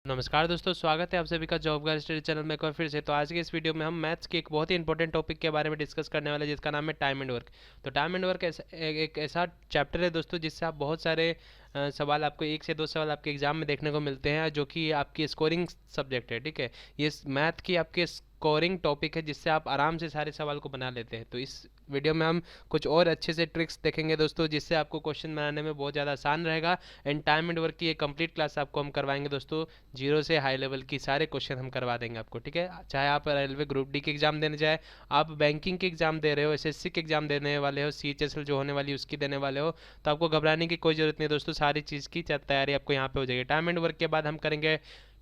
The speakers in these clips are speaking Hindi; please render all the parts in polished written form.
नमस्कार दोस्तों, स्वागत है आप सभी का जॉब गाइड स्टडी चैनल में एक बार फिर से। तो आज के इस वीडियो में हम मैथ्स के एक बहुत ही इंपॉर्टेंट टॉपिक के बारे में डिस्कस करने वाले हैं, जिसका नाम है टाइम एंड वर्क। तो टाइम एंड वर्क एक ऐसा चैप्टर है दोस्तों, जिससे आप बहुत सारे सवाल आपको एक से दो सवाल आपके एग्जाम में देखने को मिलते हैं, जो कि आपकी स्कोरिंग सब्जेक्ट है। ठीक है, ये मैथ की आपके स्कोरिंग टॉपिक है, जिससे आप आराम से सारे सवाल को बना लेते हैं। तो इस वीडियो में हम कुछ और अच्छे से ट्रिक्स देखेंगे दोस्तों, जिससे आपको क्वेश्चन बनाने में बहुत ज़्यादा आसान रहेगा। एंड टाइम एंड वर्क की एक कंप्लीट क्लास आपको हम करवाएंगे दोस्तों, जीरो से हाई लेवल की सारे क्वेश्चन हम करवा देंगे आपको। ठीक है, चाहे आप रेलवे ग्रुप डी के एग्जाम देने जाए, आप बैंकिंग के एग्जाम दे रहे हो, एसएससी के एग्जाम देने वाले हो, सीएचएसएल जो होने वाली है उसकी देने वाले हो, तो आपको घबराने की कोई ज़रूरत नहीं दोस्तों। सारी चीज़ की तैयारी आपको यहाँ पे हो जाएगी। टाइम एंड वर्क के बाद हम करेंगे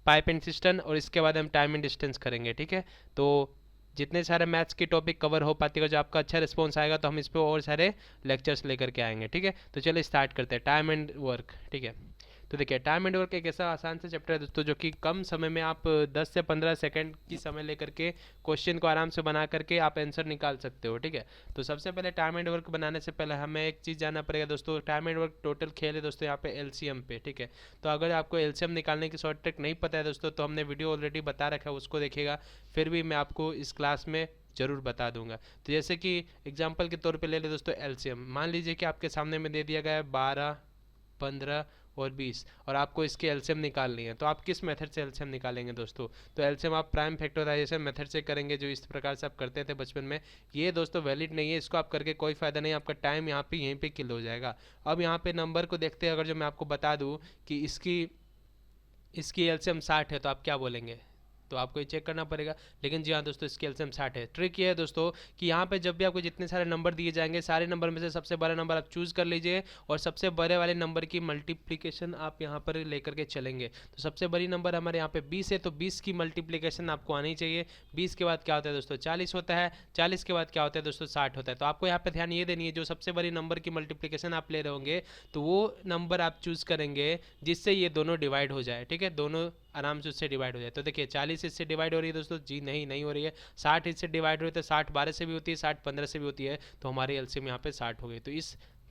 पाइप एंड सिस्टम, और इसके बाद हम टाइम एंड डिस्टेंस करेंगे। ठीक है, तो जितने सारे मैथ्स की टॉपिक कवर हो पाती है, जो आपका अच्छा रिस्पॉन्स आएगा तो हम इस पर और सारे लेक्चर्स लेकर के आएंगे। ठीक है, तो चलिए स्टार्ट करते हैं टाइम एंड वर्क। ठीक है, तो देखिए टाइम एंड वर्क एक ऐसा आसान सा चैप्टर है दोस्तों, जो कि कम समय में आप 10 से 15 सेकंड की समय लेकर के क्वेश्चन को आराम से बना करके आप आंसर निकाल सकते हो। ठीक है, तो सबसे पहले टाइम एंड वर्क बनाने से पहले हमें एक चीज़ जानना पड़ेगा दोस्तों। टाइम एंड वर्क टोटल खेल है दोस्तों यहाँ पे एलसीएम पे। ठीक है, तो अगर आपको एलसीएम निकालने की शॉर्ट ट्रिक नहीं पता है दोस्तों, तो हमने वीडियो ऑलरेडी बता रखा है, उसको देखिएगा। फिर भी मैं आपको इस क्लास में जरूर बता दूंगा। तो जैसे कि एग्जाम्पल के तौर पे ले ले दोस्तों एलसीएम। मान लीजिए कि आपके सामने में दे दिया गया है 12, 15 और 20, और आपको इसकी एलसीएम निकालनी है। तो आप किस मेथड से एलसीएम निकालेंगे दोस्तों? तो एलसीएम आप प्राइम फैक्टराइजेशन मेथड से करेंगे, जो इस प्रकार से आप करते थे बचपन में। ये दोस्तों वैलिड नहीं है, इसको आप करके कोई फ़ायदा नहीं, आपका टाइम यहाँ पे यहीं पे किल हो जाएगा। अब यहाँ पे नंबर को देखते हैं, अगर जो मैं आपको बता दूँ कि इसकी इसकी एलसीएम 60 है, तो आप क्या बोलेंगे? तो आपको ये चेक करना पड़ेगा। लेकिन जी हाँ दोस्तों, इसकी एलसीएम 60 है। ट्रिक ये है दोस्तों कि यहाँ पे जब भी आपको जितने सारे नंबर दिए जाएंगे, सारे नंबर में से सबसे बड़ा नंबर आप चूज़ कर लीजिए, और सबसे बड़े वाले नंबर की मल्टीप्लिकेशन आप यहाँ पर लेकर के चलेंगे। तो सबसे बड़ी नंबर हमारे यहाँ पे 20 है, तो 20 की मल्टीप्लिकेशन आपको आनी चाहिए। 20 के बाद क्या होता है दोस्तों? 40 होता है। 40 के बाद क्या होता है दोस्तों? 60 होता है। तो आपको यहाँ पे ध्यान ये देनी है, जो सबसे बड़ी नंबर की मल्टीप्लिकेशन आप ले रहे होंगे, तो वो नंबर आप चूज़ करेंगे जिससे ये दोनों डिवाइड हो जाए। ठीक है, दोनों आराम से उससे डिवाइड हो जाए। तो देखिए 40 इससे डिवाइड हो रही है दोस्तों, जी नहीं, नहीं हो रही है। 60 इससे डिवाइड हो रही है, तो 60 12 से भी होती है, 60 15 से भी होती है, तो हमारी एलसीएम यहाँ पे 60 हो गई। तो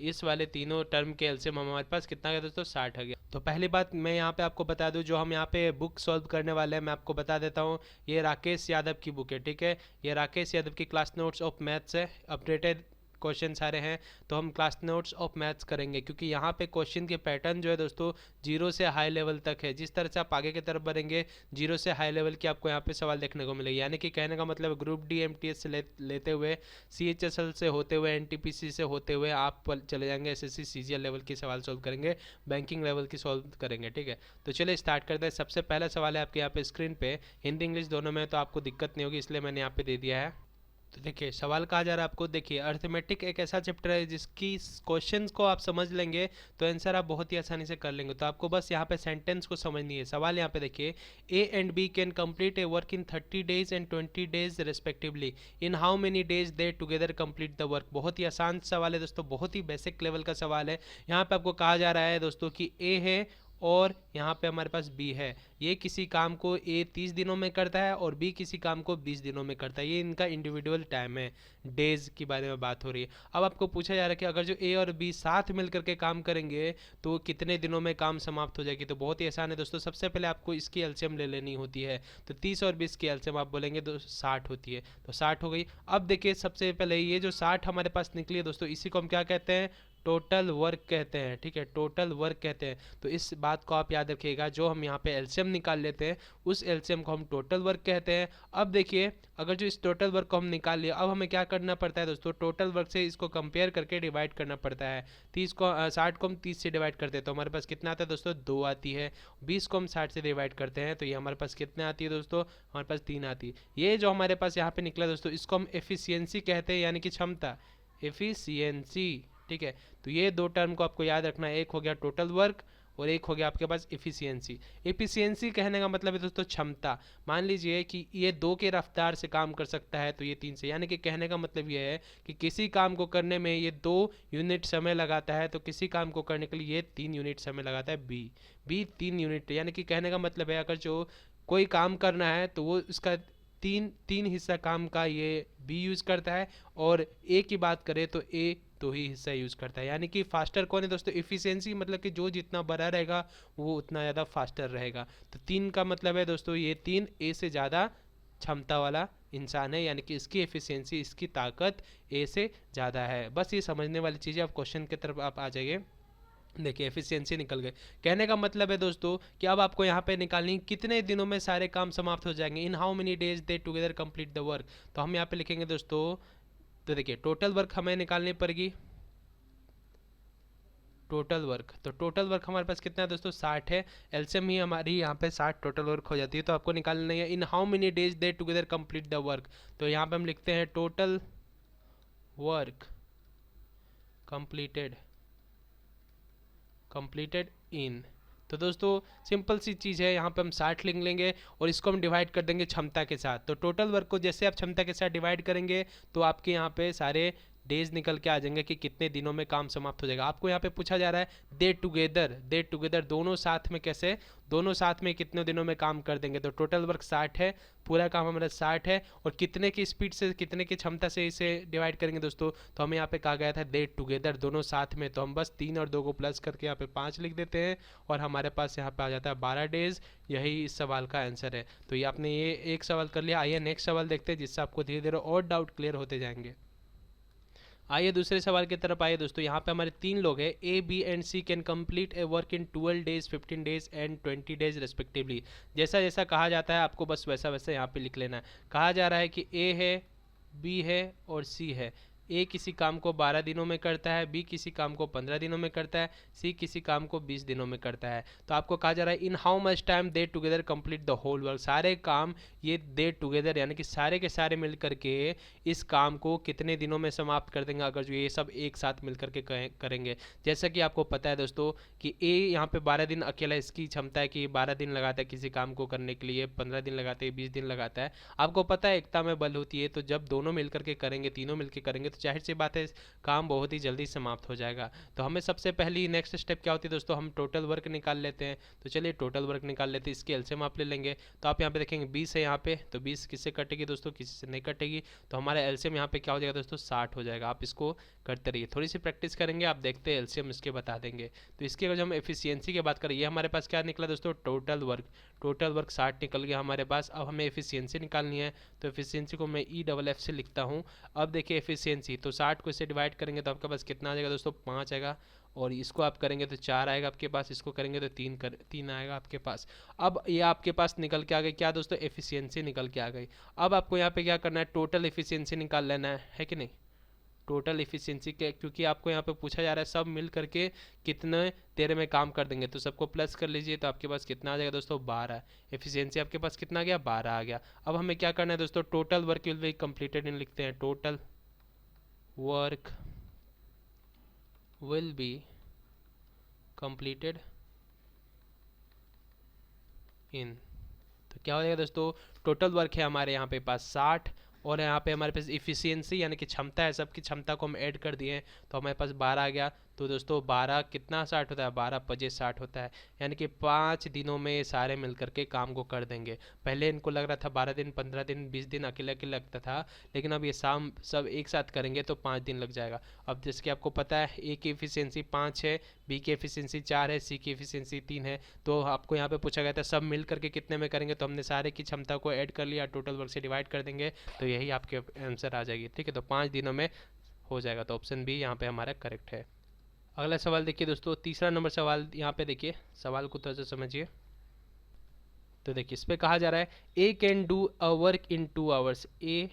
इस वाले तीनों टर्म के एलसीएम हमारे पास कितना गया दोस्तों? 60 आ गया। तो पहली बात मैं यहाँ पे आपको बता दूँ, जो हम यहाँ पे बुक सॉल्व करने वाले हैं, मैं आपको बता देता हूँ। ये राकेश यादव की बुक है। ठीक है, ये राकेश यादव की क्लास नोट्स ऑफ मैथ्स है, अपडेटेड क्वेश्चन सारे हैं। तो हम क्लास नोट्स ऑफ मैथ्स करेंगे, क्योंकि यहाँ पे क्वेश्चन के पैटर्न जो है दोस्तों, जीरो से हाई लेवल तक है। जिस तरह से आप आगे की तरफ बढ़ेंगे, जीरो से हाई लेवल की आपको यहाँ पे सवाल देखने को मिलेगी। यानी कि कहने का मतलब ग्रुप डी एमटीएस से लेते हुए, सीएचएसएल से होते हुए, एनटीपीसी से होते हुए आप चले जाएंगे एसएससी सीजीएल लेवल की सवाल सॉल्व करेंगे, बैंकिंग लेवल की सॉल्व करेंगे। ठीक है, तो चलिए स्टार्ट करते हैं। सबसे पहला सवाल है आपके यहाँ पे स्क्रीन पे, हिंदी इंग्लिश दोनों में, तो आपको दिक्कत नहीं होगी, इसलिए मैंने यहाँ पे दे दिया है। तो देखिए सवाल कहा जा रहा है आपको। देखिए अर्थमेटिक एक ऐसा चैप्टर है जिसकी क्वेश्चंस को आप समझ लेंगे तो आंसर आप बहुत ही आसानी से कर लेंगे। तो आपको बस यहाँ पे सेंटेंस को समझनी है। सवाल यहाँ पे देखिए, A and B can complete a work in 30 days and 20 days respectively, in how many days they together complete the work. बहुत ही आसान सवाल है दोस्तों, बहुत ही बेसिक लेवल का सवाल है। यहाँ पे आपको कहा जा रहा है दोस्तों कि ए है और यहाँ पे हमारे पास बी है। ये किसी काम को ए 30 दिनों में करता है और बी किसी काम को 20 दिनों में करता है। ये इनका इंडिविजुअल टाइम है, डेज की बारे में बात हो रही है। अब आपको पूछा जा रहा है कि अगर जो ए और बी साथ मिल करके काम करेंगे तो कितने दिनों में काम समाप्त हो जाएगी। तो बहुत ही आसान है दोस्तों, सबसे पहले आपको इसकी एलसीएम ले लेनी होती है। तो 30 और 20 की एलसीएम आप बोलेंगे तो 60 होती है, तो 60 हो गई। अब देखिए सबसे पहले ये जो 60 हमारे पास निकली है दोस्तों, इसी को हम क्या कहते हैं? टोटल वर्क कहते हैं। ठीक है, टोटल वर्क कहते हैं। तो इस बात को आप याद रखिएगा, जो हम यहाँ पे एलसीएम निकाल लेते हैं उस एलसीएम को हम टोटल वर्क कहते हैं। अब देखिए अगर जो इस टोटल वर्क को हम निकाल लिया, अब हमें क्या करना पड़ता है दोस्तों? टोटल वर्क से इसको कंपेयर करके डिवाइड करना पड़ता है। 60 को हम 30 से डिवाइड करते हैं तो हमारे पास कितना आता है दोस्तों? 2 आती है। 20 को हम 60 से डिवाइड करते हैं तो ये हमारे पास कितने आती है दोस्तों? हमारे पास 3 आती है। ये जो हमारे पास यहाँ पे निकला दोस्तों, इसको हम एफिशिएंसी कहते हैं, यानी कि क्षमता, एफिशिएंसी। ठीक है, तो ये दो टर्म को आपको याद रखना है। एक हो गया टोटल वर्क और एक हो गया आपके पास एफिशिएंसी। एफिशिएंसी कहने का मतलब है दोस्तों क्षमता। मान लीजिए कि ये 2 के रफ्तार से काम कर सकता है तो ये 3 से, यानी कि कहने का मतलब ये है कि किसी काम को करने में ये 2 यूनिट समय लगाता है, तो किसी काम को करने के लिए ये 3 यूनिट समय लगाता है। बी 3 यूनिट, यानी कि कहने का मतलब है अगर जो कोई काम करना है तो वो उसका तीन तीन हिस्सा काम का ये बी यूज़ करता है, और ए की बात करें तो ए तो ही हिस्सा यूज़ करता है। यानी कि फास्टर कौन है दोस्तों? इफ़िशियंसी मतलब कि जो जितना बड़ा रहेगा वो उतना ज़्यादा फास्टर रहेगा। तो 3 का मतलब है दोस्तों ये 3 ए से ज़्यादा क्षमता वाला इंसान है, यानी कि इसकी एफिशिएंसी, इसकी ताकत ए से ज़्यादा है। बस ये समझने वाली चीज़ें। आप क्वेश्चन की तरफ आप आ जाइए। देखिए एफिशिएंसी निकल गए, कहने का मतलब है दोस्तों कि अब आपको यहाँ पे निकालनी कितने दिनों में सारे काम समाप्त हो जाएंगे, इन how many days they together complete the work. तो हम यहाँ पे लिखेंगे दोस्तों, तो देखिए टोटल वर्क हमें निकालनी पड़ेगी, टोटल वर्क। तो टोटल वर्क हमारे पास कितना है दोस्तों? 60 है। एलसीएम ही हमारी यहाँ पे 60 टोटल वर्क हो जाती है। तो आपको निकालना है in how many days they together complete the work. तो यहाँ पे हम लिखते हैं total work completed, completed in. तो दोस्तों सिंपल सी चीज़ है, यहाँ पे हम 60 लिख लेंगे और इसको हम डिवाइड कर देंगे क्षमता के साथ। तो टोटल वर्क को जैसे आप क्षमता के साथ डिवाइड करेंगे तो आपके यहाँ पे सारे डेज निकल के आ जाएंगे कि कितने दिनों में काम समाप्त हो जाएगा। आपको यहाँ पे पूछा जा रहा है दे टुगेदर, दे टुगेदर दोनों साथ में कैसे, दोनों साथ में कितने दिनों में काम कर देंगे। तो टोटल वर्क 60 है, पूरा काम हमारा 60 है, और कितने की स्पीड से, कितने की क्षमता से इसे डिवाइड करेंगे दोस्तों? तो हमें यहाँ पे कहा गया था दे टुगेदर दोनों साथ में, तो हम बस 3 और 2 को प्लस करके यहाँ पे 5 लिख देते हैं और हमारे पास यहाँ पे आ जाता है 12 डेज। यही इस सवाल का आंसर है। तो ये आपने ये एक सवाल कर लिया। आइए नेक्स्ट सवाल देखते हैं, जिससे आपको धीरे धीरे और डाउट क्लियर होते जाएंगे। आइए दूसरे सवाल की तरफ आइए दोस्तों। यहाँ पे हमारे 3 लोग हैं, A B and C can complete a work in 12 days, 15 days and 20 days respectively. जैसा जैसा कहा जाता है आपको बस वैसा वैसा यहाँ पे लिख लेना है। कहा जा रहा है कि ए है, बी है और सी है। ए किसी काम को 12 दिनों में करता है, बी किसी काम को 15 दिनों में करता है, सी किसी काम को 20 दिनों में करता है। तो आपको कहा जा रहा है in how much time they together complete the whole work. सारे काम ये दे टुगेदर यानी कि सारे के सारे मिल करके इस काम को कितने दिनों में समाप्त कर देंगे, अगर जो ये सब एक साथ मिल करके करेंगे। जैसा कि आपको पता है दोस्तों कि ए यहाँ पे 12 दिन अकेला इसकी क्षमता है कि 12 दिन लगाता है किसी काम को करने के लिए, 15 दिन लगाते हैं, 20 दिन लगाता है। आपको पता है एकता में बल होती है, तो जब दोनों मिल करके करेंगे, तीनों मिल के करेंगे, तो जाहिर सी बात है काम बहुत ही जल्दी समाप्त हो जाएगा। तो हमें सबसे पहली नेक्स्ट स्टेप क्या होती है दोस्तों? हम टोटल वर्क निकाल लेते हैं। तो चलिए टोटल वर्क निकाल लेते हैं, इसके एलसीएम आप ले लेंगे। तो आप यहाँ पे देखेंगे 20 है यहाँ पे, तो 20 किससे कटेगी दोस्तों? किसी से नहीं कटेगी। तो हमारा एलसीएम यहाँ पे क्या हो जाएगा दोस्तों? 60 हो जाएगा। आप इसको करते रहिए, थोड़ी सी प्रैक्टिस करेंगे, आप देखते हैं एलसीएम इसके बता देंगे। तो इसकी अगर हम एफिशिएंसी की बात करें, ये हमारे पास क्या निकला दोस्तों? टोटल वर्क, टोटल वर्क 60 निकल गया हमारे पास। अब हमें एफिशिएंसी निकालनी है, तो एफिशिएंसी को मैं EFF से लिखता हूँ। अब देखिए एफिशिएंसी, तो 60 को इससे डिवाइड करेंगे तो आपके पास कितना आ जाएगा दोस्तों? 5 आएगा। और इसको आप करेंगे तो 4 आएगा आपके पास, इसको करेंगे तो 3 आएगा आपके पास। अब ये आपके पास निकल के आ गई क्या दोस्तों? एफिशिएंसी निकल के आ गई। अब आपको यहाँ पे क्या करना है? टोटल एफिशिएंसी निकाल लेना है कि नहीं? टोटल इफिशियंसी के, क्योंकि आपको यहाँ पे पूछा जा रहा है सब मिल करके कितने देर में काम कर देंगे, तो सबको प्लस कर लीजिए। तो आपके पास कितना आ जाएगा दोस्तों? 12। एफिशिएंसी आपके पास कितना आ गया? 12 आ गया। अब हमें क्या करना है दोस्तों? Total work will be completed in, लिखते हैं total work will be completed in. तो क्या हो जाएगा दोस्तों? टोटल वर्क है हमारे यहाँ पे पास 60, और यहाँ पे हमारे पास इफिशियंसी यानी कि क्षमता है, सबकी क्षमता को हम ऐड कर दिए हैं, तो हमारे पास 12 आ गया। तो दोस्तों 12 कितना 60 होता है? 12 पजे 60 होता है, यानी कि 5 दिनों में ये सारे मिल करके काम को कर देंगे। पहले इनको लग रहा था 12 दिन, 15 दिन, 20 दिन अकेले अकेले लगता था, लेकिन अब ये शाम सब एक साथ करेंगे तो 5 दिन लग जाएगा। अब जैसे कि आपको पता है ए की एफिशिएंसी 5 है, बी की एफिशिएंसी 4 है, सी की एफिशिएंसी 3 है। तो आपको यहाँ पे पूछा गया था सब मिल करके कितने में करेंगे, तो हमने सारे की क्षमता को ऐड कर लिया, टोटल वर्क से डिवाइड कर देंगे, तो यही आपके आंसर आ जाएगी। ठीक है, तो 5 दिनों में हो जाएगा। तो ऑप्शन बी यहाँ पे हमारा करेक्ट है। अगला सवाल देखिए दोस्तों, तीसरा नंबर सवाल यहाँ पे देखिए, सवाल को थोड़ा सा समझिए। तो देखिए इस पे कहा जा रहा है A can do a work in 2 hours. ए,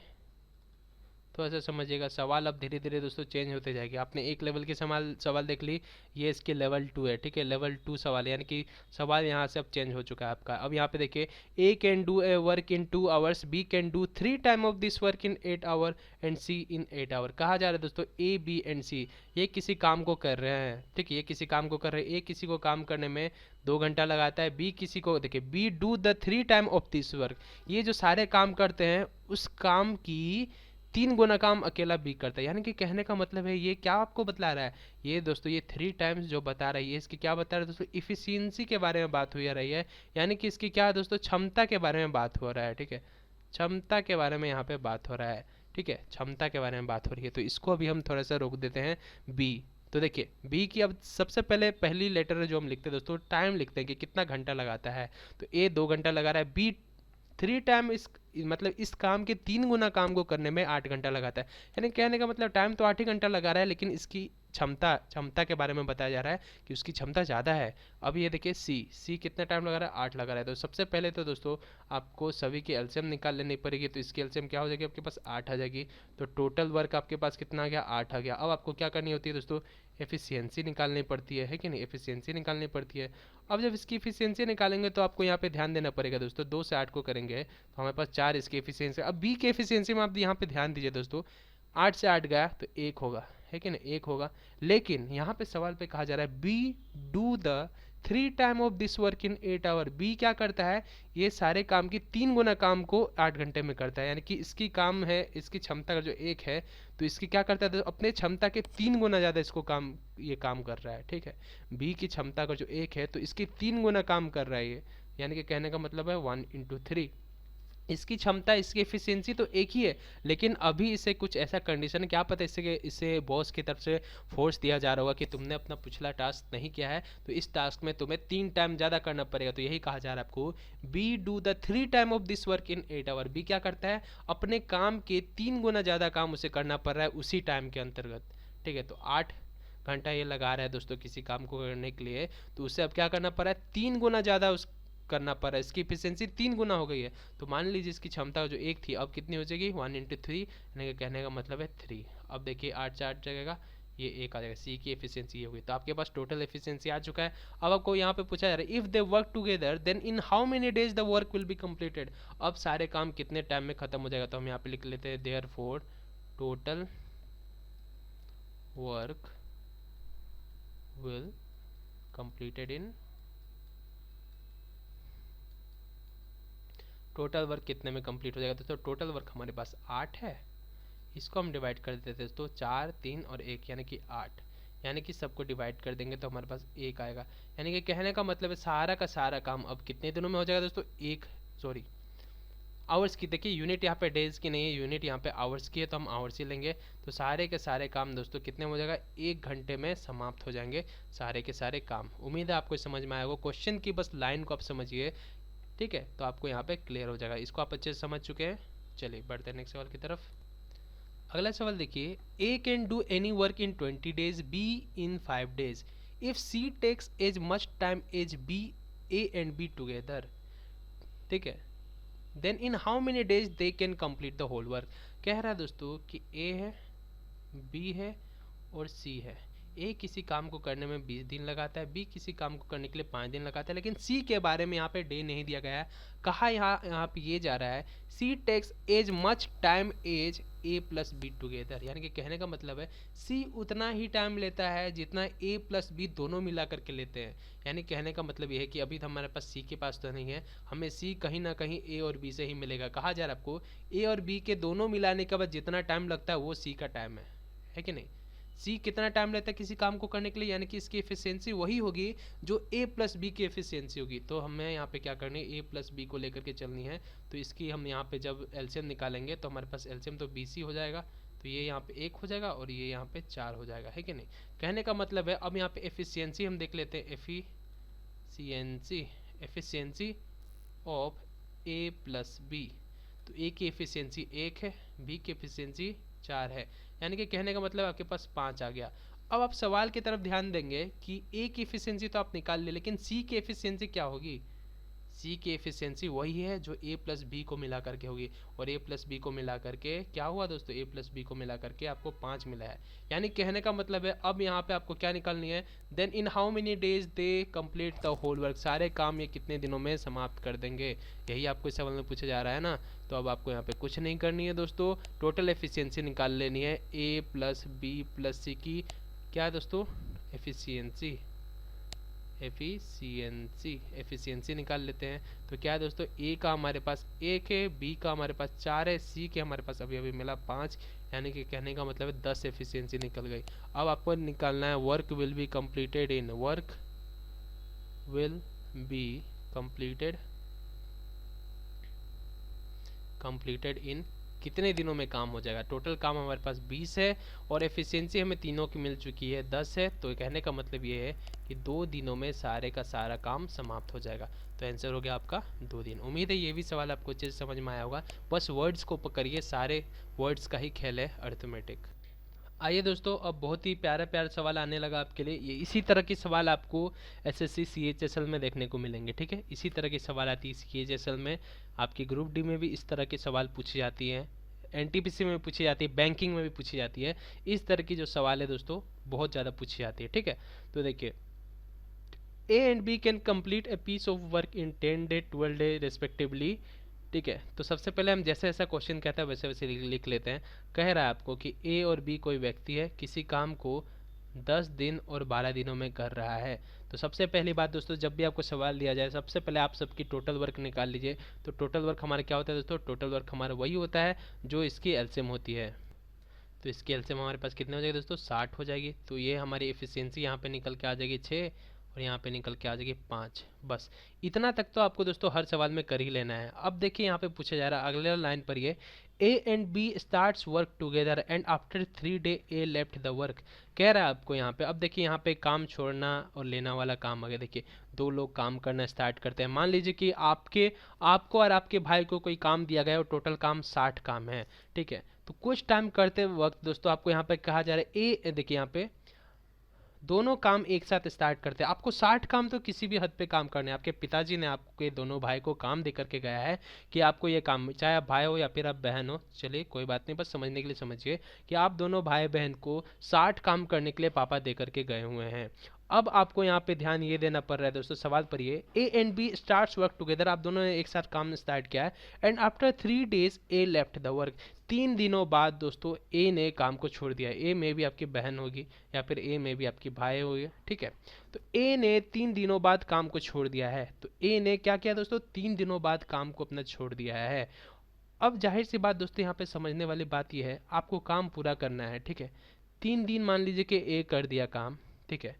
थोड़ा सा समझिएगा, सवाल अब धीरे धीरे दोस्तों चेंज होते जाएगी। आपने एक लेवल की सवाल देख ली, ये इसके लेवल 2 है। ठीक है, लेवल 2 सवाल है, यानी कि सवाल यहाँ से अब चेंज हो चुका है आपका। अब यहाँ पे देखिए A can do a work in 2 hours, B can do 3 time of this work in 8 hour and C in 8 hour. कहा जा रहा है दोस्तों ए बी एंड सी ये किसी काम को कर रहे हैं। ठीक है, ये किसी काम को कर रहे हैं। ए किसी को काम करने में 2 घंटा लगाता है, बी किसी को, देखिए B do the 3 time of this work, ये जो सारे काम करते हैं उस काम की 3 गुना काम अकेला बी करता है। यानी कि कहने का मतलब है ये क्या आपको बतला रहा है? ये दोस्तों ये 3 टाइम्स जो बता रही है, इसकी क्या बता रहा है दोस्तों? इफिशियंसी के बारे में बात हुई रही है, यानी कि इसकी क्या दोस्तों? क्षमता के बारे में बात हो रहा है। ठीक है, क्षमता के बारे में यहाँ पे बात हो रहा है। ठीक है, क्षमता के बारे में बात हो रही है, तो इसको अभी हम थोड़ा सा रोक देते हैं बी। तो देखिए बी की अब सबसे पहले पहली लेटर जो हम लिखते हैं दोस्तों, टाइम लिखते हैं कि कितना घंटा लगाता है। तो ए 2 घंटा लगा रहा है, बी 3 टाइम इस मतलब इस काम के 3 गुना काम को करने में 8 घंटा लगाता है। यानी कहने का मतलब टाइम तो 8 ही घंटा लगा रहा है, लेकिन इसकी क्षमता क्षमता के बारे में बताया जा रहा है कि उसकी क्षमता ज़्यादा है। अब ये देखिए सी सी कितना टाइम लगा रहा है, 8 लगा रहा है। तो सबसे पहले तो दोस्तों आपको सभी की एलसीएम निकाल लेनी पड़ेगी। तो इसकी एलसीएम क्या हो जाएगी, आपके पास 8 आ जाएगी। तो टोटल वर्क आपके पास कितना आ गया, 8 आ गया। अब आपको क्या करनी होती है दोस्तों, एफिशिएंसी निकालनी पड़ती है कि नहीं, एफिशिएंसी निकालनी पड़ती है। अब जब इसकी एफिशिएंसी निकालेंगे तो आपको यहाँ पे ध्यान देना पड़ेगा दोस्तों, 2 से 8 को करेंगे तो हमारे पास 4 इसकी एफिशिएंसी। अब बी के एफिशिएंसी में आप यहाँ पे ध्यान दीजिए दोस्तों, 8 से 8 गया तो 1 होगा, है कि नहीं, 1 होगा। लेकिन यहाँ पे सवाल पे कहा जा रहा है B do the 3 time of this work in 8 hour. B क्या करता है, ये सारे काम की 3 गुना काम को 8 घंटे में करता है। यानी कि इसकी काम है, इसकी क्षमता का जो 1 है, तो इसकी क्या करता है, तो अपने क्षमता के 3 गुना ज़्यादा इसको काम, ये काम कर रहा है। ठीक है, बी की क्षमता का जो 1 है तो इसकी 3 गुना काम कर रहा है ये। यानी कि कहने का मतलब है 1 × 3। इसकी क्षमता, इसकी एफिशिएंसी तो एक ही है, लेकिन अभी इसे कुछ ऐसा कंडीशन, क्या पता इसे बॉस की तरफ से फोर्स दिया जा रहा होगा कि तुमने अपना पिछला टास्क नहीं किया है, तो इस टास्क में तुम्हें 3 टाइम ज़्यादा करना पड़ेगा। तो यही कहा जा रहा है आपको, B do the 3 time of this work in 8 hour. B क्या करता है, अपने काम के 3 गुना ज़्यादा काम उसे करना पड़ रहा है उसी टाइम के अंतर्गत। ठीक है, तो 8 घंटा ये लगा रहा है दोस्तों किसी काम को करने के लिए, तो उसे अब क्या करना पड़ रहा है, 3 गुना ज़्यादा उस करना पड़ रहा है। इसकी एफिशिएंसी 3 गुना हो गई है। तो मान लीजिए इसकी क्षमता जो 1 थी अब कितनी हो जाएगी, 1 × 3, यानी कि कहने का मतलब है 3। अब देखिए 8 से 8 जाएगा, ये 1 आ जाएगा। सी की एफिशिएंसी ये होगी। तो आपके पास टोटल एफिशिएंसी आ चुका है। अब आपको यहाँ पे पूछा जा रहा है, if they work together then in how many days the work will be completed. अब सारे काम कितने टाइम में खत्म हो जाएगा, तो हम यहाँ पे लिख लेते हैं therefore total work will completed in, total work कितने में कंप्लीट हो जाएगा दोस्तों, टोटल वर्क हमारे पास 8 है। इसको हम डिवाइड कर देते हैं दोस्तों, 4, 3 और 1 यानी कि 8। यानी कि सबको डिवाइड कर देंगे तो हमारे पास 1 आएगा। यानी कि कहने का मतलब है सारा का सारा काम अब कितने दिनों में हो जाएगा दोस्तों, आवर्स की। देखिए यूनिट यहाँ पे डेज की नहीं है, यूनिट यहाँ पे आवर्स की है, तो हम आवर्स ही लेंगे। तो सारे के सारे काम दोस्तों कितने में हो जाएगा, 1 घंटे में समाप्त हो जाएंगे सारे के सारे काम। उम्मीद है आपको समझ में आएगा। क्वेश्चन की बस लाइन को आप समझिए, ठीक है, तो आपको यहाँ पे क्लियर हो जाएगा। इसको आप अच्छे से समझ चुके हैं। चलिए बढ़ते हैं नेक्स्ट सवाल की तरफ। अगला सवाल देखिए, A can do any work in 20 days, B in 5 days if C takes as much time as B, A and B together. ठीक है, then in how many days they can complete the whole work. कह रहा है दोस्तों कि ए है, बी है और सी है। ए किसी काम को करने में 20 दिन लगाता है, बी किसी काम को करने के लिए 5 दिन लगाता है, लेकिन सी के बारे में यहाँ पे डे नहीं दिया गया है। कहा यहाँ पे ये जा रहा है, C takes as much time as A plus B together. यानी कि कहने का मतलब है सी उतना ही टाइम लेता है जितना ए प्लस बी दोनों मिला करके लेते हैं। यानी कहने का मतलब ये है कि अभी तो हमारे पास सी के पास तो नहीं है, हमें सी कहीं ना कहीं ए और बी से ही मिलेगा। कहा जा रहा है आपको ए और बी के दोनों मिलाने के बाद जितना टाइम लगता है वो सी का टाइम है कि नहीं। सी कितना टाइम लेता है किसी काम को करने के लिए, यानी कि इसकी एफिशिएंसी वही होगी जो ए प्लस बी की एफिशिएंसी होगी। तो हमें यहाँ पे क्या करनी है, ए प्लस बी को लेकर के चलनी है। तो इसकी हम यहाँ पे जब एलसीएम निकालेंगे तो हमारे पास एलसीएम तो बी सी हो जाएगा, तो ये यहाँ पे 1 हो जाएगा और ये यहाँ पे 4 हो जाएगा, है कि नहीं। कहने का मतलब है अब यहाँ पे एफिशिएंसी हम देख लेते हैं, efficiency of A plus B. तो ए की एफिशिएंसी 1 है, बी की एफिशिएंसी 4 है, यानी कि कहने का मतलब आपके पास 5 आ गया। अब आप सवाल की तरफ ध्यान देंगे कि ए की एफिशिएंसी तो आप निकाल ले, लेकिन सी की एफिशिएंसी क्या होगी, सी की एफिशिएंसी वही है जो ए प्लस बी को मिला करके होगी। और ए प्लस बी को मिला करके क्या हुआ दोस्तों, ए प्लस बी को मिला करके आपको 5 मिला है। यानी कहने का मतलब है अब यहाँ पे आपको क्या निकालनी है, then in how many days they complete the whole work. सारे काम ये कितने दिनों में समाप्त कर देंगे, यही आपको इस सवाल में पूछा जा रहा है ना। तो अब आपको यहाँ पे कुछ नहीं करनी है दोस्तों, टोटल एफिशिएंसी निकाल लेनी है ए प्लस बी प्लस सी की। क्या है दोस्तों, एफिशिएंसी निकाल लेते हैं। तो क्या है दोस्तों, ए का हमारे पास 1 है, बी का हमारे पास 4 है, सी के हमारे पास अभी अभी मिला 5। यानी कि कहने का मतलब है 10 एफिशिएंसी निकल गई। अब आपको निकालना है work will be completed in, work will be completed in कितने दिनों में काम हो जाएगा। टोटल काम हमारे पास 20 है और एफिशिएंसी हमें तीनों की मिल चुकी है 10 है। तो कहने का मतलब ये है कि 2 दिनों में सारे का सारा काम समाप्त हो जाएगा। तो आंसर हो गया आपका 2 दिन। उम्मीद है ये भी सवाल आपको अच्छे से समझ में आया होगा। बस वर्ड्स को पकड़िए, सारे वर्ड्स का ही खेल है अर्थमेटिक। आइए दोस्तों, अब बहुत ही प्यारा प्यारा सवाल आने लगा आपके लिए। ये इसी तरह के सवाल आपको एसएससी सीएचएसएल में देखने को मिलेंगे। ठीक है, इसी तरह की सवाल आती है सीएचएसएल में, आपकी ग्रुप डी में भी इस तरह के सवाल पूछी जाती हैं, एनटीपीसी में भी पूछी जाती है, बैंकिंग में भी पूछी जाती है। इस तरह की जो सवाल है दोस्तों बहुत ज़्यादा पूछी जाती है। ठीक है, तो देखिए, A and B can complete a piece of work in 10 day 12 day respectively. ठीक है, तो सबसे पहले हम जैसे ऐसा क्वेश्चन कहता है वैसे वैसे लिख लेते हैं। कह रहा है आपको कि ए और बी कोई व्यक्ति है, किसी काम को 10 दिन और 12 दिनों में कर रहा है। तो सबसे पहली बात दोस्तों, जब भी आपको सवाल दिया जाए सबसे पहले आप सबकी टोटल वर्क निकाल लीजिए। तो टोटल वर्क हमारा क्या होता है दोस्तों, टोटल वर्क हमारा वही होता है जो इसकी एलसीएम होती है। तो इसकी एलसीएम हमारे पास कितने हो जाएगी दोस्तों, 60 हो जाएगी। तो ये हमारी एफिशिएंसी यहाँ पे निकल के आ जाएगी 6 और यहाँ पे निकल के आ जाएगी 5। बस इतना तक तो आपको दोस्तों हर सवाल में कर ही लेना है। अब देखिए यहाँ पे पूछा जा रहा है अगले लाइन पर, ये A and B starts work together and after 3 day A left the work. कह रहा है आपको यहाँ पे, अब देखिए यहाँ पे काम छोड़ना और लेना वाला काम आ गया। देखिए दो लोग काम करना स्टार्ट करते हैं। मान लीजिए कि आपको और आपके भाई को कोई काम दिया गया और टोटल काम 60 काम है। ठीक है, तो कुछ टाइम करते वक्त दोस्तों आपको यहाँ पे कहा जा रहा है ए, देखिए यहाँ पे दोनों काम एक साथ स्टार्ट करते हैं। आपको 60 काम तो किसी भी हद पे काम करने हैं। आपके पिताजी ने आपके दोनों भाई को काम दे करके गया है कि आपको ये काम, चाहे आप भाई हो या फिर आप बहन हो, चलिए कोई बात नहीं, बस समझने के लिए समझिए कि आप दोनों भाई बहन को 60 काम करने के लिए पापा दे करके गए हुए हैं। अब आपको यहाँ पे ध्यान ये देना पड़ रहा है दोस्तों, सवाल पर ये A and B starts work together, आप दोनों ने एक साथ काम स्टार्ट किया है and after 3 days A left the work. 3 दिनों बाद दोस्तों ए ने काम को छोड़ दिया। ए में भी आपकी बहन होगी या फिर ए में भी आपकी भाई होगी। ठीक है, तो ए ने 3 दिनों बाद काम को छोड़ दिया है। तो ए ने क्या किया दोस्तों, 3 दिनों बाद काम को अपना छोड़ दिया है। अब जाहिर सी बात दोस्तों यहाँ पे समझने वाली बात यह है, आपको काम पूरा करना है। ठीक है, 3 दिन मान लीजिए कि ए कर दिया काम। ठीक है,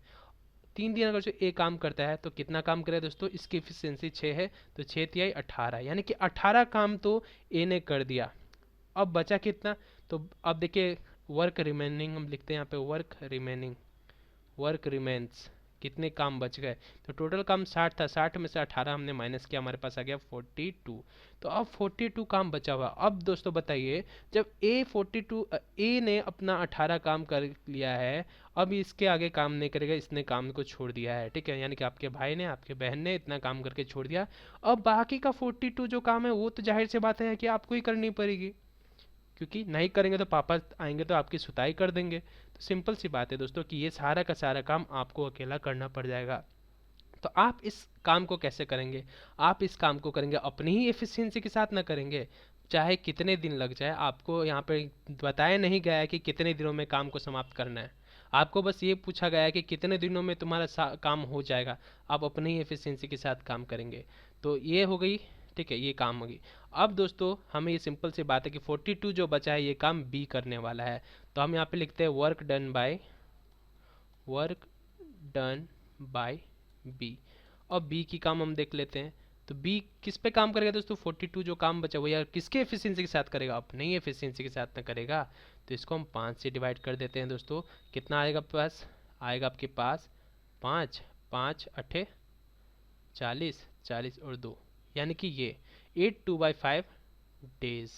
3 दिन अगर जो ए काम करता है तो कितना काम करे दोस्तों, इसकी एफिशिएंसी 6 है, तो 6 तिहाई 18, यानी कि 18 काम तो ए ने कर दिया। अब बचा कितना, तो अब देखिए वर्क रिमेनिंग हम लिखते हैं यहाँ पे, वर्क रिमेनिंग, वर्क रिमेन्स, कितने काम बच गए। तो टोटल काम 60 था, 60 में से 18 हमने माइनस किया, हमारे पास आ गया 42। तो अब 42 काम बचा हुआ। अब दोस्तों बताइए, जब ए ने अपना 18 काम कर लिया है, अब इसके आगे काम नहीं करेगा, इसने काम को छोड़ दिया है। ठीक है, यानी कि आपके भाई ने, आपके बहन ने इतना काम करके छोड़ दिया। अब बाकी का 42 जो काम है वो तो जाहिर सी बात है कि आपको ही करनी पड़ेगी, क्योंकि नहीं करेंगे तो पापा आएंगे तो आपकी सुताई कर देंगे। तो सिंपल सी बात है दोस्तों कि ये सारा का सारा काम आपको अकेला करना पड़ जाएगा। तो आप इस काम को कैसे करेंगे, आप इस काम को करेंगे अपनी ही एफिशिएंसी के साथ ना करेंगे, चाहे कितने दिन लग जाए। आपको यहाँ पे बताया नहीं गया है कि कितने दिनों में काम को समाप्त करना है, आपको बस ये पूछा गया है कि कितने दिनों में तुम्हारा काम हो जाएगा। आप अपनी ही एफिशिएंसी के साथ काम करेंगे। तो ये हो गई, ठीक है, ये काम होगी। अब दोस्तों हमें ये सिंपल सी बात है कि 42 जो बचा है ये काम बी करने वाला है। तो हम यहाँ पे लिखते हैं वर्क डन बाय बी। अब बी की काम हम देख लेते हैं। तो बी किस पे काम करेगा दोस्तों, 42 जो काम बचा वो यार किसके एफिशिएंसी के साथ करेगा, अपने ही एफिशिएंसी के साथ ना करेगा। तो इसको हम 5 से डिवाइड कर देते हैं दोस्तों। कितना आएगा पास, आएगा आपके पास 5, 5 अठे 40, 40 और 2, यानी कि ये 8/2/5 डेज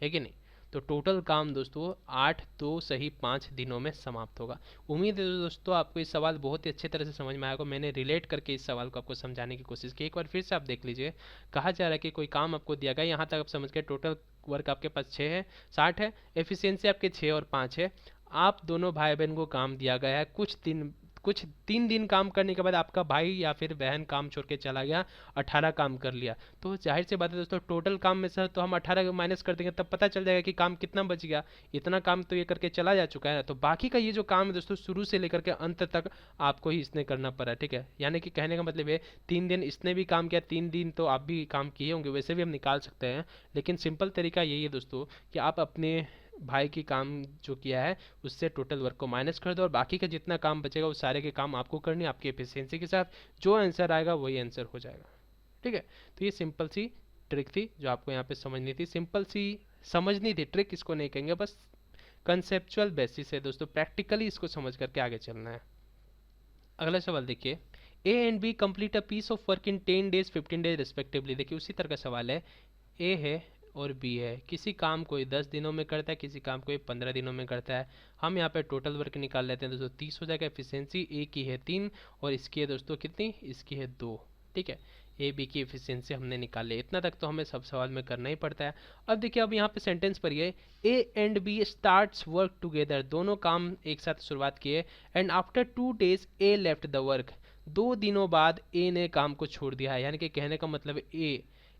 है कि नहीं। तो टोटल काम दोस्तों 8 तो सही 5 दिनों में समाप्त होगा। उम्मीद है दोस्तों आपको इस सवाल बहुत ही अच्छे तरह से समझ में आया होगा। मैंने रिलेट करके इस सवाल को आपको समझाने की कोशिश की। एक बार फिर से आप देख लीजिए, कहा जा रहा है कि कोई काम आपको दिया गया, यहाँ तक आप समझ गए। टोटल वर्क आपके पास 6 है, 60 है, एफिशिएंसी आपके 6 और 5 है। आप दोनों भाई बहन को काम दिया गया है, कुछ 3 दिन काम करने के बाद आपका भाई या फिर बहन काम छोड़ के चला गया, 18 काम कर लिया। तो जाहिर सी बात है दोस्तों, टोटल काम में से तो हम 18 माइनस कर देंगे, तब पता चल जाएगा कि काम कितना बच गया। इतना काम तो ये करके चला जा चुका है। तो बाकी का ये जो काम है दोस्तों, शुरू से लेकर के अंत तक आपको ही इसने करना पड़ा। ठीक है, यानी कि कहने का मतलब है 3 दिन इसने भी काम किया, 3 दिन तो आप भी काम किए होंगे, वैसे भी हम निकाल सकते हैं। लेकिन सिंपल तरीका यही है दोस्तों कि आप अपने भाई की काम जो किया है उससे टोटल वर्क को माइनस कर दो और बाकी का जितना काम बचेगा वो सारे के काम आपको करनी है आपकी एफिशिएंसी के साथ। जो आंसर आएगा वही आंसर हो जाएगा। ठीक है, तो ये सिंपल सी ट्रिक थी जो आपको यहाँ पे समझनी थी, सिंपल सी समझनी थी, ट्रिक इसको नहीं कहेंगे, बस कंसेप्चुअल बेसिस है दोस्तों, प्रैक्टिकली इसको समझ करके आगे चलना है। अगला सवाल देखिए, A and B complete a piece of work in 10 days 15 days respectively. देखिए उसी तरह का सवाल है, ए है और बी है, किसी काम को ये 10 दिनों में करता है, किसी काम को ये 15 दिनों में करता है। हम यहाँ पे टोटल वर्क निकाल लेते हैं दोस्तों, 30 हो जाएगा। एफिशिएंसी ए की है 3 और इसकी है दोस्तों कितनी, इसकी है 2। ठीक है, ए बी की एफिशिएंसी हमने निकाल ली, इतना तक तो हमें सब सवाल में करना ही पड़ता है। अब देखिए, अब यहाँ पे सेंटेंस पर ये A and B starts work together, दोनों काम एक साथ शुरुआत किए, and after 2 days A left the work, 2 दिनों बाद ए ने काम को छोड़ दिया है। यानी कि कहने का मतलब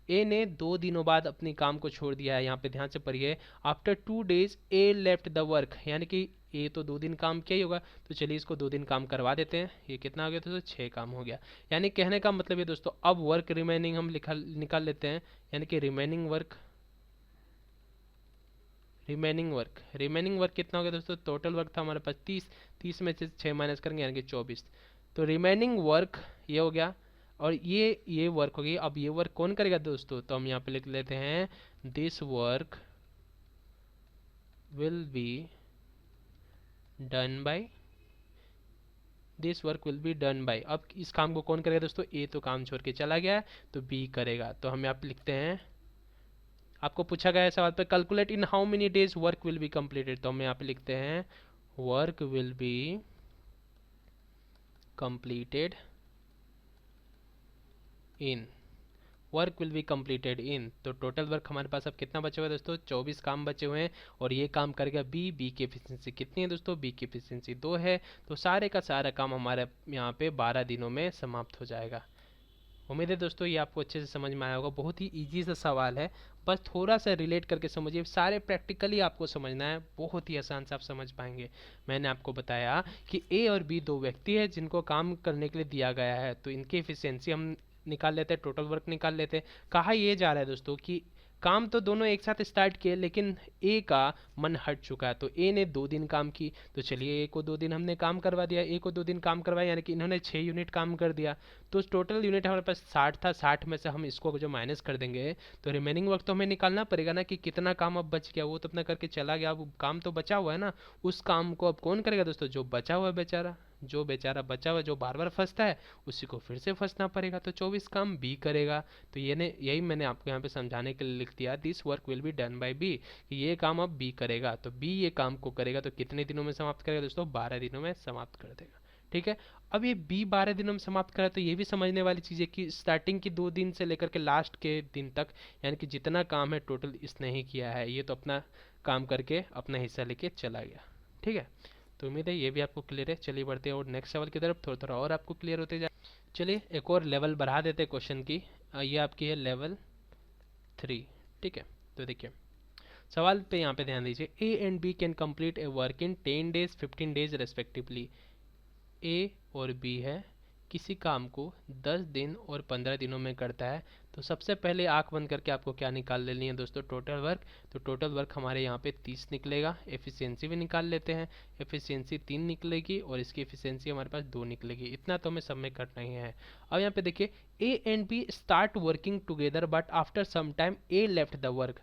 ए ने 2 दिनों बाद अपनी काम को छोड़ दिया है। यहाँ पे ध्यान से पढ़िए, after 2 days A left the work, यानी कि ए तो 2 दिन काम किया ही होगा, तो चलिए इसको 2 दिन काम करवा देते हैं। ये कितना हो गया दोस्तों, 6 काम हो गया। यानी कहने का मतलब ये दोस्तों, अब वर्क रिमेनिंग हम निकाल लेते हैं, यानी कि रिमेनिंग वर्क कितना हो गया दोस्तों, टोटल वर्क था हमारे पास 30 में से 6 माइनस करेंगे यानी कि 24, तो रिमेनिंग वर्क ये हो गया, और ये वर्क हो गई। अब ये वर्क कौन करेगा दोस्तों, तो हम यहाँ पे लिख लेते हैं this work will be done bye, अब इस काम को कौन करेगा दोस्तों, ए तो काम छोड़ के चला गया है, तो बी करेगा। तो हम यहाँ पे लिखते हैं, आपको पूछा गया है सवाल पे calculate in how many days work will be completed, तो हम यहाँ पे लिखते हैं work will be completed in, तो टोटल वर्क हमारे पास अब कितना बचा हुआ है दोस्तों, 24 काम बचे हुए हैं, और ये काम करेगा बी की एफिशिएंसी कितनी है दोस्तों, बी की एफिशिएंसी 2 है, तो सारे का सारा काम हमारे यहाँ पे 12 दिनों में समाप्त हो जाएगा। उम्मीद है दोस्तों ये आपको अच्छे से समझ में आया होगा, बहुत ही इजी सा सवाल है, बस थोड़ा सा रिलेट करके समझिए, सारे प्रैक्टिकली आपको समझना है, बहुत ही आसान से आप समझ पाएंगे। मैंने आपको बताया कि ए और बी 2 व्यक्ति है जिनको काम करने के लिए दिया गया है, तो इनकी एफिशिएंसी हम निकाल लेते हैं, टोटल वर्क निकाल लेते हैं। कहा ये जा रहा है दोस्तों कि काम तो दोनों एक साथ स्टार्ट किए, लेकिन ए का मन हट चुका है, तो ए ने 2 दिन काम की, तो चलिए ए को 2 दिन हमने काम करवा दिया, ए को 2 दिन काम करवाया, यानी कि इन्होंने 6 यूनिट काम कर दिया, तो टोटल यूनिट हमारे पास 60 था, 60 में से हम इसको जो माइनस कर देंगे, तो रिमेनिंग वर्क तो हमें निकालना पड़ेगा ना, कि कितना काम अब बच गया, वो तो अपना करके चला गया, अब काम तो बचा हुआ है ना, उस काम को अब कौन करेगा दोस्तों, जो बचा हुआ है बेचारा, जो बेचारा बचा हुआ जो बार बार फंसता है, उसी को फिर से फंसना पड़ेगा, तो 24 काम बी करेगा। तो यही मैंने आपको यहाँ पे समझाने के लिए लिख दिया, this work will be done by B, कि ये काम अब बी करेगा, तो बी ये काम को करेगा, तो कितने दिनों में समाप्त करेगा दोस्तों, 12 दिनों में समाप्त कर देगा। ठीक है, अब ये बी 12 दिनों में समाप्त करा, तो ये भी समझने वाली चीज़ है कि स्टार्टिंग की 2 दिन से लेकर के लास्ट के दिन तक, यानी कि जितना काम है टोटल इसने ही किया है, ये तो अपना काम करके अपना हिस्सा लेके चला गया। ठीक है, तो उम्मीद है ये भी आपको क्लियर है। चलिए बढ़ते हैं और नेक्स्ट सवाल की तरफ, थोड़ा थोड़ा और आपको क्लियर होते जाए। चलिए एक और लेवल बढ़ा देते हैं क्वेश्चन की, ये आपकी है लेवल 3। ठीक है, तो देखिए सवाल पे यहाँ पे ध्यान दीजिए, A and B can complete a work in 10 days 15 days respectively. A और बी है, किसी काम को 10 दिन और 15 दिनों में करता है, तो सबसे पहले आंख बंद करके आपको क्या निकाल लेनी है दोस्तों, टोटल वर्क। तो टोटल वर्क हमारे यहाँ पे 30 निकलेगा, एफिशिएंसी भी निकाल लेते हैं, एफिशिएंसी 3 निकलेगी और इसकी एफिशिएंसी हमारे पास 2 निकलेगी, इतना तो हमें सब में करना ही है। अब यहाँ पे देखिए, A and B start working together but after some time A left the work.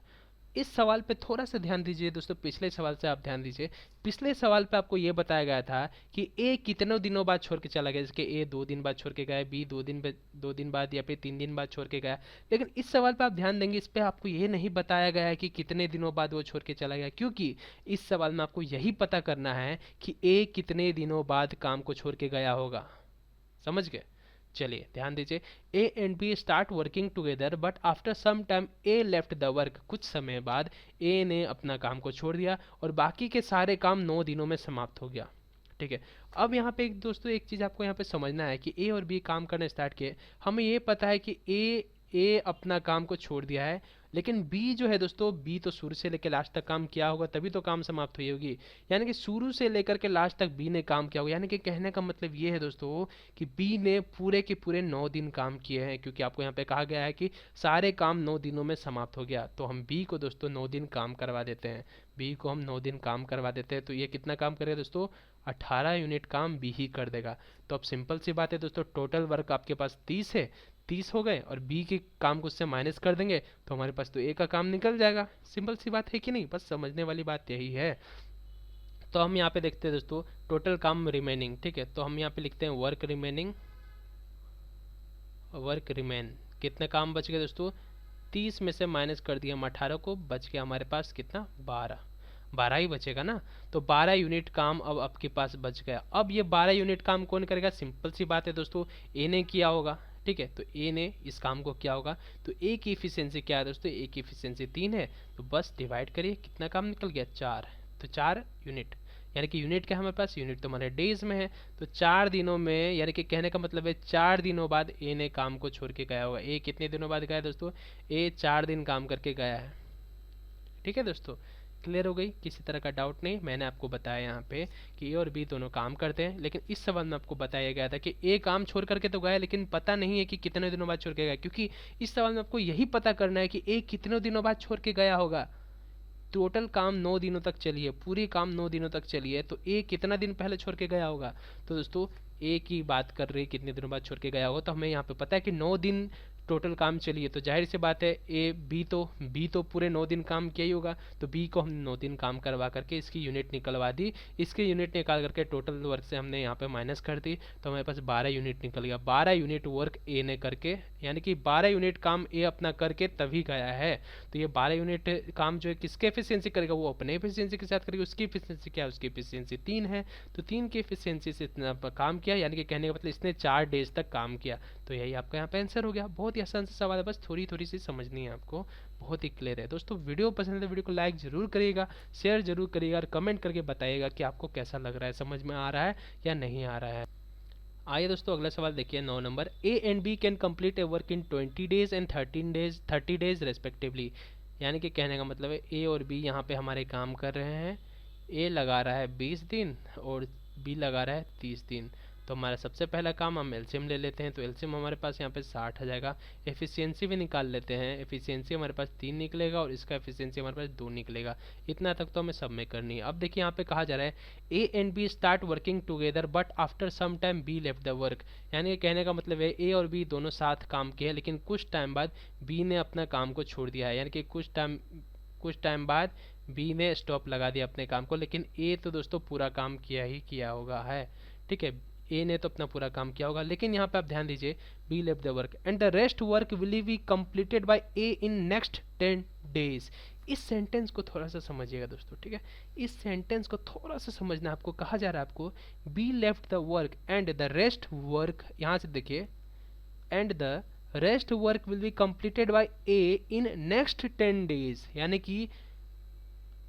इस सवाल पे थोड़ा सा ध्यान दीजिए दोस्तों, पिछले सवाल से आप ध्यान दीजिए, पिछले सवाल पे आपको ये बताया गया था कि ए कितने दिनों बाद छोड़ के चला गया, जैसे ए 2 दिन बाद छोड़ के गया, बी 2 दिन बाद या फिर 3 दिन बाद छोड़ के गया, लेकिन इस सवाल पे आप ध्यान देंगे, इस पे आपको ये नहीं बताया गया है कि कितने दिनों बाद वो छोड़ के चला गया, क्योंकि इस सवाल में आपको यही पता करना है कि ए कितने दिनों बाद काम को छोड़ के गया होगा। समझ गए, चलिए ध्यान दीजिए, A and B start working together but after some time A left the work, कुछ समय बाद ए ने अपना काम को छोड़ दिया और बाकी के सारे काम 9 दिनों में समाप्त हो गया। ठीक है, अब यहाँ पे दोस्तों एक चीज़ आपको यहाँ पे समझना है कि ए और बी काम करना स्टार्ट किए, हमें ये पता है कि ए अपना काम को छोड़ दिया है, लेकिन बी जो है दोस्तों, बी तो शुरू से लेकर लास्ट तक काम किया होगा, तभी तो काम समाप्त हुई होगी, यानी कि शुरू से लेकर के लास्ट तक बी ने काम किया होगा, यानी कि कहने का मतलब ये है दोस्तों कि बी ने पूरे के पूरे 9 दिन काम किए हैं, क्योंकि आपको यहाँ पे कहा गया है कि सारे काम 9 दिनों में समाप्त हो गया, तो हम बी को दोस्तों 9 दिन काम करवा देते हैं, बी को हम 9 दिन काम करवा देते हैं, तो ये कितना काम करेगा दोस्तों, 18 यूनिट काम बी ही कर देगा। तो अब सिंपल सी बात है दोस्तों, टोटल वर्क आपके पास 30 है, 30 हो गए और बी के काम को उससे माइनस कर देंगे तो हमारे पास तो ए का काम निकल जाएगा। सिंपल सी बात है कि नहीं, बस समझने वाली बात यही है। तो हम यहाँ पे देखते हैं दोस्तों टोटल काम रिमेनिंग, ठीक है। तो हम यहाँ पे लिखते हैं वर्क रिमेनिंग, वर्क रिमेन, कितने काम बच गए दोस्तों, 30 में से माइनस कर दिया हम 18 को, बच गया हमारे पास कितना, 12 ही बचेगा ना। तो 12 यूनिट काम अब आपके पास बच गया। अब ये 12 यूनिट काम कौन करेगा, सिंपल सी बात है दोस्तों, ए ने किया होगा, ठीक है। तो ए ने इस काम को किया होगा। तो ए की इफिशियंसी क्या है दोस्तों, ए की इफिशियंसी 3 है। तो बस डिवाइड करिए, कितना काम निकल गया, 4। तो 4 यूनिट, यानी कि यूनिट क्या है हमारे पास, यूनिट तो हमारे डेज में है। तो 4 दिनों में, यानी कि कहने का मतलब है 4 दिनों बाद ए ने काम को छोड़ के गया होगा। ए कितने दिनों बाद गया दोस्तों, ए 4 दिन काम करके गया है, ठीक है दोस्तों। क्लियर हो गई, किसी तरह का डाउट नहीं। मैंने आपको बताया यहाँ पे कि ए और बी दोनों काम करते हैं, लेकिन इस सवाल में आपको बताया गया था कि ए काम छोड़ करके तो गया, लेकिन पता नहीं है कि कितने दिनों बाद छोड़ के गया, क्योंकि इस सवाल में आपको यही पता करना है कि ए कितने दिनों बाद छोड़ के गया होगा। टोटल काम 9 दिनों तक चली है, पूरी काम 9 दिनों तक चली है, तो ए कितना दिन पहले छोड़ के गया होगा। तो दोस्तों ए की बात कर रही है कितने दिनों बाद छोड़ के गया होगा, तो हमें यहाँ पे पता है कि 9 दिन टोटल काम चली है। तो जाहिर सी बात है ए बी तो पूरे 9 दिन काम किया ही होगा। तो बी को हमने 9 दिन काम करवा करके इसकी यूनिट निकलवा दी। इसकी यूनिट निकाल करके टोटल वर्क से हमने यहाँ पे माइनस कर दी, तो हमारे पास 12 यूनिट निकल गया। 12 यूनिट वर्क ए ने करके, यानी कि 12 यूनिट काम ए अपना करके तभी गया है। तो ये 12 यूनिट काम जो है किसके एफिशिएंसी करेगा, वो अपने एफिशिएंसी के साथ करेगा। उसकी एफिशिएंसी क्या है, उसकी एफिशिएंसी 3 है। तो 3 की एफिशिएंसी से इतना काम किया, यानी कि कहने का मतलब इसने 4 डेज तक काम किया। तो यही आपका यहाँ पे आंसर हो गया। बहुत ही आसान सा सवाल है, बस थोड़ी थोड़ी सी समझनी है आपको, बहुत ही क्लियर है दोस्तों। वीडियो पसंद है तो वीडियो को लाइक जरूर करिएगा, शेयर जरूर करिएगा और कमेंट करके बताइएगा कि आपको कैसा लग रहा है, समझ में आ रहा है या नहीं आ रहा है। आइए दोस्तों अगला सवाल देखिए, 9 number. A and B can complete a work in 20 days and 30 days respectively. यानी कि कहने का मतलब है ए और बी यहाँ पे हमारे काम कर रहे हैं। ए लगा रहा है 20 दिन और बी लगा रहा है 30 दिन। तो हमारा सबसे पहला काम, हम एलसीएम ले लेते हैं। तो एलसीएम हमारे पास यहाँ पे 60 आ जाएगा। एफिशिएंसी भी निकाल लेते हैं। एफिशिएंसी हमारे पास 3 निकलेगा और इसका एफिशिएंसी हमारे पास 2 निकलेगा। इतना तक तो हमें सब में करनी है। अब देखिए यहाँ पे कहा जा रहा है A and B start working together but after some time B left the work. यानी कहने का मतलब है ए और बी दोनों साथ काम किए हैं, लेकिन कुछ टाइम बाद बी ने अपना काम को छोड़ दिया है। यानी कि कुछ टाइम बाद बी ने स्टॉप लगा दिया अपने काम को, लेकिन ए तो दोस्तों पूरा काम किया ही किया होगा है, ठीक है। ए ने तो अपना पूरा काम किया होगा, लेकिन यहाँ पे आप ध्यान दीजिए, B left the work and the rest work will be completed by A in next 10 days. इस सेंटेंस को थोड़ा सा समझिएगा दोस्तों, ठीक है। इस सेंटेंस को थोड़ा सा समझना है आपको। कहा जा रहा है आपको B left the work and the rest work, यहाँ से देखिए, and the rest work will be completed by A in next 10 days. यानी कि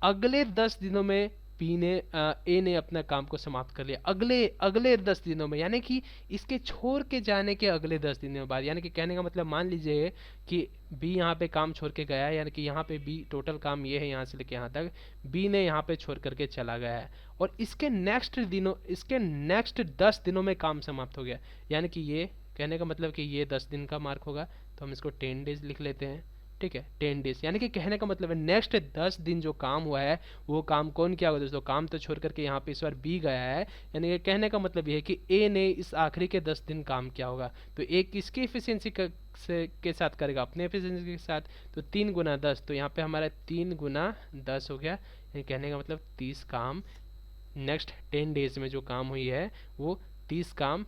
अगले 10 दिनों में ए ने अपना काम को समाप्त कर लिया, अगले 10 दिनों में, यानी कि इसके छोड़ के जाने के अगले 10 दिनों बाद। यानी कि कहने का मतलब मान लीजिए कि बी यहाँ पे काम छोड़ के गया है, यानी कि यहाँ पे बी टोटल काम ये है यहाँ से लेके यहाँ तक, बी ने यहाँ पे छोड़ करके चला गया है और इसके नेक्स्ट 10 दिनों में काम समाप्त हो गया। यानी कि ये कहने का मतलब कि ये 10 दिन का मार्क होगा, तो हम इसको 10 डेज लिख लेते हैं, ठीक है। 10 डेज, यानी कि कहने का मतलब है नेक्स्ट 10 दिन जो काम हुआ है वो काम कौन किया होगा दोस्तों, काम तो छोड़ करके यहाँ पे इस बार बी गया है। यानी कि कहने का मतलब ये है कि ए ने इस आखिरी के 10 दिन काम किया होगा। तो ए किसकी एफिशिएंसी के साथ करेगा, अपने एफिशिएंसी के साथ। तो 3 गुना 10, तो यहाँ पे हमारा 3 गुना 10 हो गया। यानी कहने का मतलब 30 काम नेक्स्ट 10 डेज में जो काम हुई है वो 30 काम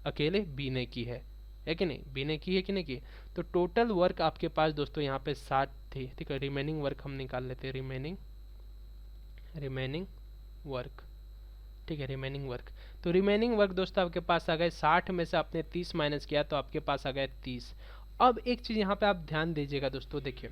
अकेले बी ने की है कि नहीं, बी ने की है कि नहीं की। तो टोटल वर्क आपके पास दोस्तों यहाँ पे 60 थी, ठीक है। रिमेनिंग वर्क हम निकाल लेते हैं, रिमेनिंग वर्क, ठीक है। रिमेनिंग वर्क, तो रिमेनिंग वर्क दोस्तों आपके पास आ गए 60 में से आपने 30 माइनस किया तो आपके पास आ गए 30। अब एक चीज़ यहाँ पे आप ध्यान दीजिएगा दोस्तों, देखिए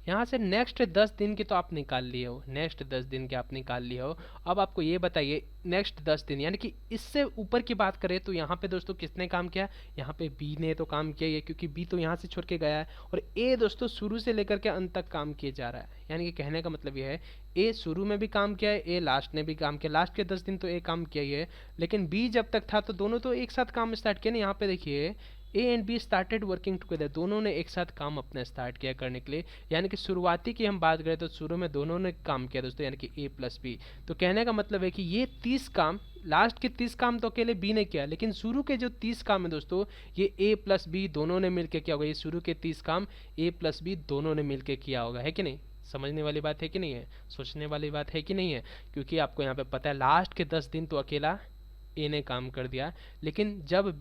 यहाँ से नेक्स्ट 10 दिन की तो आप निकाल लिए हो, नेक्स्ट 10 दिन के आप निकाल लिए हो। अब आपको ये बताइए नेक्स्ट 10 दिन, यानी कि इससे ऊपर की बात करें तो यहाँ पे दोस्तों किसने काम किया, यहाँ पे बी ने तो काम किया ही है, क्योंकि बी तो यहाँ से छोड़ के गया है। और ए दोस्तों शुरू से लेकर के अंत तक काम किए जा रहा है। यानी कि कहने का मतलब ये है ए शुरू में भी काम किया है, ए लास्ट ने भी काम किया, लास्ट के 10 दिन तो ए काम किया ही है। लेकिन बी जब तक था तो दोनों तो एक साथ काम स्टार्ट किया ना। यहाँ पे देखिए A and be started working together, दोनों ने एक साथ काम अपना स्टार्ट किया करने के लिए, यानी कि शुरुआती की हम बात करें तो शुरू में दोनों ने काम किया दोस्तों, यानी कि ए प्लस बी। तो कहने का मतलब है कि ये 30 काम, लास्ट के 30 काम तो अकेले बी ने किया, लेकिन शुरू के जो 30 काम है दोस्तों ये ए प्लस बी दोनों ने मिलकर किया होगा। ये शुरू के 30 काम ए प्लस बी दोनों ने मिलकर किया होगा, है कि नहीं? समझने वाली बात है कि नहीं है? सोचने वाली बात है कि नहीं है? क्योंकि आपको यहाँ पे पता है लास्ट के 10 दिन तो अकेला ए ने काम कर दिया, लेकिन जब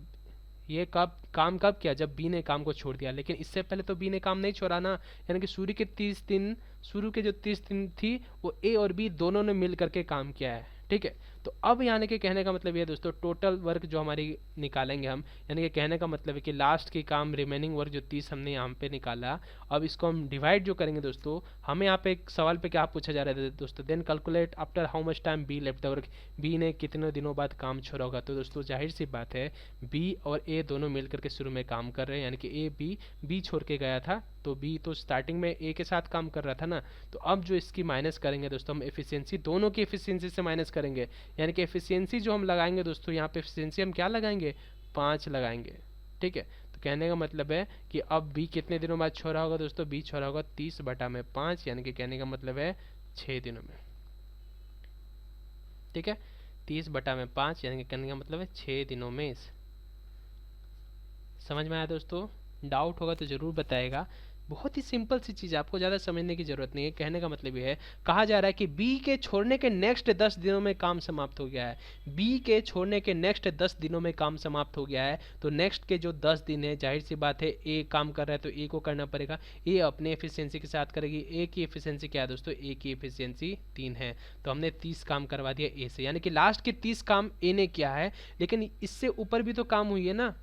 ये कब किया, जब बी ने काम को छोड़ दिया। लेकिन इससे पहले तो बी ने काम नहीं छोड़ा ना, यानी कि शुरू के जो 30 दिन थी वो ए और बी दोनों ने मिल करके काम किया है, ठीक है। तो अब यानी कि कहने का मतलब ये दोस्तों टोटल वर्क जो हमारी निकालेंगे हम, यानी कि कहने का मतलब है कि लास्ट की काम रिमेनिंग वर्क जो 30 हमने यहाँ पे निकाला, अब इसको हम डिवाइड जो करेंगे दोस्तों, हमें यहाँ पे एक सवाल पे क्या पूछा जा रहा है दोस्तों, then calculate after how much time B left the work, B ने कितने दिनों बाद काम छोड़ा होगा। तो दोस्तों जाहिर सी बात है बी और ए दोनों मिल करके शुरू में काम कर रहे हैं, यानी कि ए बी छोड़ के गया था, तो बी तो स्टार्टिंग में ए के साथ काम कर रहा था ना। तो अब जो इसकी माइनस करेंगे दोस्तों हम एफिशिएंसी, दोनों की एफिशिएंसी से माइनस करेंगे, यानी कि एफिशिएंसी जो हम लगाएंगे दोस्तों यहाँ पे एफिशिएंसी हम क्या लगाएंगे, 5 लगाएंगे, ठीक है। तो कहने का मतलब है कि अब बी कितने दिनों बाद छोड़ा होगा दोस्तों, बी छोड़ा होगा 30/5, यानी कि कहने का मतलब है 6 दिनों में, ठीक है। 30/5 यानी कि कहने का मतलब है 6 दिनों में। समझ में आया दोस्तों? डाउट होगा तो ज़रूर बताएगा। बहुत ही सिंपल सी चीज़ है, आपको ज़्यादा समझने की ज़रूरत नहीं है। कहने का मतलब ये है, कहा जा रहा है कि बी के छोड़ने के नेक्स्ट 10 दिनों में काम समाप्त हो गया है, बी के छोड़ने के नेक्स्ट 10 दिनों में काम समाप्त हो गया है। तो नेक्स्ट के जो 10 दिन है, जाहिर सी बात है ए काम कर रहा है तो ए को करना पड़ेगा, ए अपने एफिशिएंसी के साथ करेगी। ए की एफिशिएंसी क्या है दोस्तों, ए की एफिशिएंसी 3 है, तो हमने 30 काम करवा दिया ए से, यानी कि लास्ट के 30 काम ए ने किया है, लेकिन इससे ऊपर भी तो काम हुई है ना।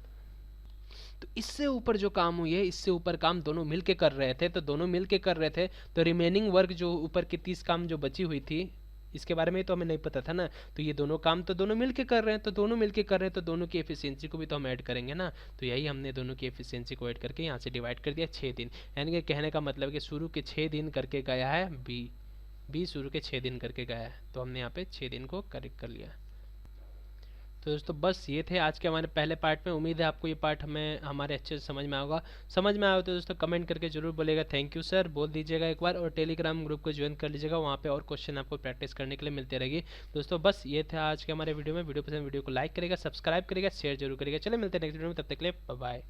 तो इससे ऊपर जो काम हुई है, इससे ऊपर काम दोनों मिलके कर रहे थे, तो दोनों मिलके कर रहे थे, तो रिमेनिंग वर्क जो ऊपर की 30 काम जो बची हुई थी, इसके बारे में तो हमें नहीं पता था ना। तो ये दोनों काम तो दोनों मिलके कर रहे हैं, तो दोनों मिलके कर रहे हैं तो दोनों की एफिशिएंसी को भी तो हम ऐड करेंगे ना। तो यही हमने दोनों की एफिशिएंसी को ऐड करके यहाँ से डिवाइड कर दिया 6 दिन, यानी कि कहने का मतलब है कि शुरू के 6 दिन करके गया है बी शुरू के 6 दिन करके गया है, तो हमने यहाँ पे 6 दिन को करेक्ट कर लिया। तो दोस्तों बस ये थे आज के हमारे पहले पार्ट में। उम्मीद है आपको ये पार्ट हमें हमारे अच्छे से समझ में आएगा। समझ में आया तो दोस्तों कमेंट करके जरूर बोलेगा थैंक यू सर बोल दीजिएगा एक बार, और टेलीग्राम ग्रुप को ज्वाइन कर लीजिएगा, वहाँ पे और क्वेश्चन आपको प्रैक्टिस करने के लिए मिलते रहेगी। दोस्तों बस ये था आज के हमारे वीडियो में। वीडियो पसंद वीडियो को लाइक करेगा, सब्सक्राइब करेगा, शेयर जरूर करेगा। चले मिलते हैं नेक्स्ट वीडियो में, तब तक के लिए बाय बाय।